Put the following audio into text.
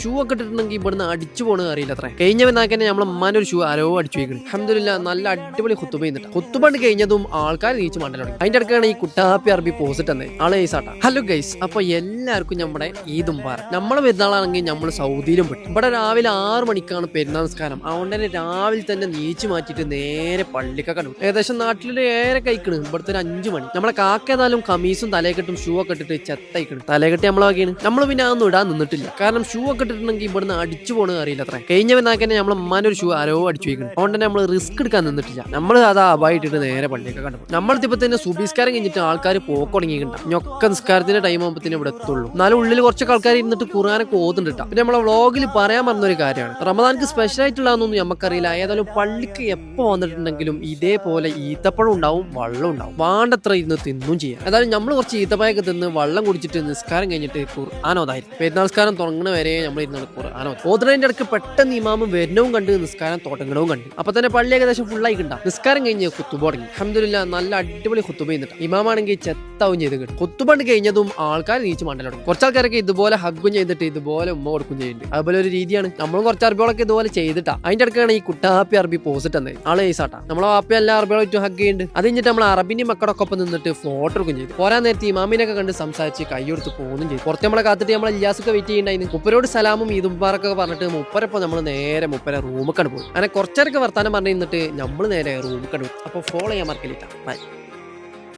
Shoe ഒക്കെ ഇട്ടിട്ടുണ്ടെങ്കിൽ ഇവിടുന്ന് അടിച്ചു പോകണമെന്ന് അറിയില്ല അത്ര. കഴിഞ്ഞ നാക്കന്നെ നമ്മളെ അമ്മാൻ്റെ ഒരു ഷൂ ആരോ അടിച്ചു വയ്ക്കണം. അൽഹംദുലില്ലാ നല്ല അടിപൊളി ഖുത്തുബ ചെയ്യുന്നുണ്ട്. ഖുത്തുബ കഴിഞ്ഞതും ആൾക്കാർ നീച്ച് മണ്ടലോടി. അതിന്റെ അടുക്കാണ് ഈ കുട്ടാപ്പി അറബി പോസ്റ്റ് തന്നെ ആളെ ഈസാട്ടാ. ഹലോ ഗൈസ്, അപ്പൊ എല്ലാവർക്കും നമ്മുടെ ഈദ് മുബാറക്. നമ്മളെ പെരുന്നാളാണെങ്കിൽ നമ്മൾ സൗദിയിലും പെട്ടു. ഇവിടെ രാവിലെ 6 മണിക്കാണ് പെരുന്നാൾ നിസ്കാരം. അതുകൊണ്ട് തന്നെ രാവിലെ തന്നെ നീച്ച് മാറ്റിയിട്ട് നേരെ പള്ളിക്കൊക്കെ കണ്ടു. ഏകദേശം നാട്ടിലൊരു 7 കഴിക്കണ്. ഇവിടുത്തെ ഒരു 5 മണി. നമ്മളെ കാക്കേതായാലും കമീസും തലയെക്കെട്ടും ഷൂ ഒക്കെ ഇട്ടിട്ട് ചെത്തയിക്കണം. തലയെക്കെട്ടി നമ്മളാക്കിയാണ്. നമ്മൾ പിന്നെ അതൊന്നും ഇടാൻ നിന്നിട്ടില്ല. കാരണം ഷൂ ഒക്കെ ഇട്ടിട്ടുണ്ടെങ്കിൽ ഇവിടുന്ന് അടിച്ചു പോകണമെന്ന് അറിയില്ല അത്ര. കഴിഞ്ഞ നാക്കന്നെ നമ്മളെ അമ്മാൻ്റെ ഒരു ഷൂ ആരോ അടിച്ചു വയ്ക്കണം. അതുകൊണ്ട് തന്നെ നമ്മൾ റിസ്ക് എടുക്കാൻ നിന്നിട്ടില്ല. നമ്മൾ അതാ അബായിട്ടിട്ട് നേരെ പള്ളിയൊക്കെ കണ്ടു. നമ്മളിപ്പോ തന്നെ സുബീസ്കാരം കഴിഞ്ഞിട്ട് ആൾക്കാർ പോക്ക് തുടങ്ങിയിട്ടുണ്ടാവും. ഞൊക്കെ നിസ്കാരത്തിന്റെ ടൈം ആകുമ്പോൾ ഇവിടെ എത്തുള്ളൂ. എന്നാലും ഉള്ളിൽ കുറച്ചൊക്കെ ആൾക്കാർ ഇരുന്നിട്ട് ഖുർആനൊക്കെ ഓതുന്നുണ്ട്. പിന്നെ നമ്മളെ വ്ളോഗിൽ പറയാൻ പറഞ്ഞൊരു കാര്യമാണ്, റമദാൻക്ക് സ്പെഷ്യൽ ആയിട്ടുള്ളതൊന്നും നമുക്കറിയില്ല. ഏതായാലും പള്ളിക്ക് എപ്പോ വന്നിട്ടുണ്ടെങ്കിലും ഇതേപോലെ ഈത്തപ്പഴം ഉണ്ടാവും, വെള്ളം ഉണ്ടാവും. വേണ്ടത്ര ഇരുന്ന് തിന്നും ചെയ്യാം. ഏതായാലും നമ്മൾ കുറച്ച് ഈത്തപ്പഴമൊക്കെ തിന്ന് വെള്ളം കുടിച്ചിട്ട് നിസ്കാരം കഴിഞ്ഞിട്ട് ഖുർആനോതായിരുന്നു. പെരുന്നാൾ നിസ്കാരം തുടങ്ങണ വരെ നമ്മൾ ഇരുന്നാണ് ഖുർആനോ. ഓതുന്നതിന്റെ ഇടയ്ക്ക് പെട്ടെന്ന് ഇമാമും വരുന്നവും കണ്ട് നിസ്കാരം തുടങ്ങണവും കണ്ട്. അപ്പൊ തന്നെ പള്ളി ഏകദേശം ഫുള്ളായിക്കുണ്ടാവും. നിസ്കാരം കഴിഞ്ഞ് ഖുത്തുബ തുടങ്ങി. അൽഹംദുലില്ലാ നല്ല അടിപൊളി ഖുത്തുബ ചെയ്യുന്നുണ്ട്. ഇമാമാണെങ്കിൽ ചെത്താവും ചെയ്ത് കിട്ടും. ഖുത്തുബ കഴിഞ്ഞതും ആൾക്കാർ നീച്ച് മണ്ടലോടും. കുറച്ചാൾക്കാരൊക്കെ ഇതുപോലെ ഹഗ്ഗും ചെയ്തിട്ട് ഇതുപോലെ ഉമ്മ കൊടുക്കും ചെയ്യുന്നുണ്ട്. അതുപോലെ ഒരു രീതിയാണ്. നമ്മളും കുറച്ച് അറബികളൊക്കെ ഇതുപോലെ ചെയ്തിട്ടാ. അതിന്റെ അടുക്കാണ് ഈ കുട്ടാപ്പി അറബി പോസ്റ്റ് തന്നെ ആളെ ഈസാട്ടാ. നമ്മളെ വാപ്പി എല്ലാ അറബികളായിട്ടും ഹഗ് ചെയ്യുന്നുണ്ട്. അത് കഴിഞ്ഞിട്ട് നമ്മൾ അറബിന്റെ മക്കളൊക്കെ ഒപ്പം നിന്നിട്ട് ഫോട്ടോ എടുക്കും ചെയ്തു. പോരാൻ നേരത്തെ ഇമാമിനൊക്കെ കണ്ട് സംസാരിച്ച് കൈ കൊടുത്ത് പോകുന്നും ചെയ്തു. കുറച്ച് നമ്മളെ കാത്തിട്ട് നമ്മളെ ഇല്ലാസൊക്കെ വെയിറ്റ് ചെയ്യുന്നുണ്ടായിരുന്നു. മുപ്പരോട് സലാമും ഈദ് മുബാറക്കൊക്കെ പറഞ്ഞിട്ട് മുപ്പരപ്പം നമ്മൾ നേരെ മുപ്പര റൂമൊക്കെ പോയി. അങ്ങനെ കുറച്ചേരൊക്കെ വർത്താനം പറഞ്ഞു നിന്നിട്ട് നമ്മൾ നേരെ റൂമൊക്കെ പോയി. അപ്പോൾ ഫോളോ ചെയ്യാൻ മറക്കലില്ല. ബൈ.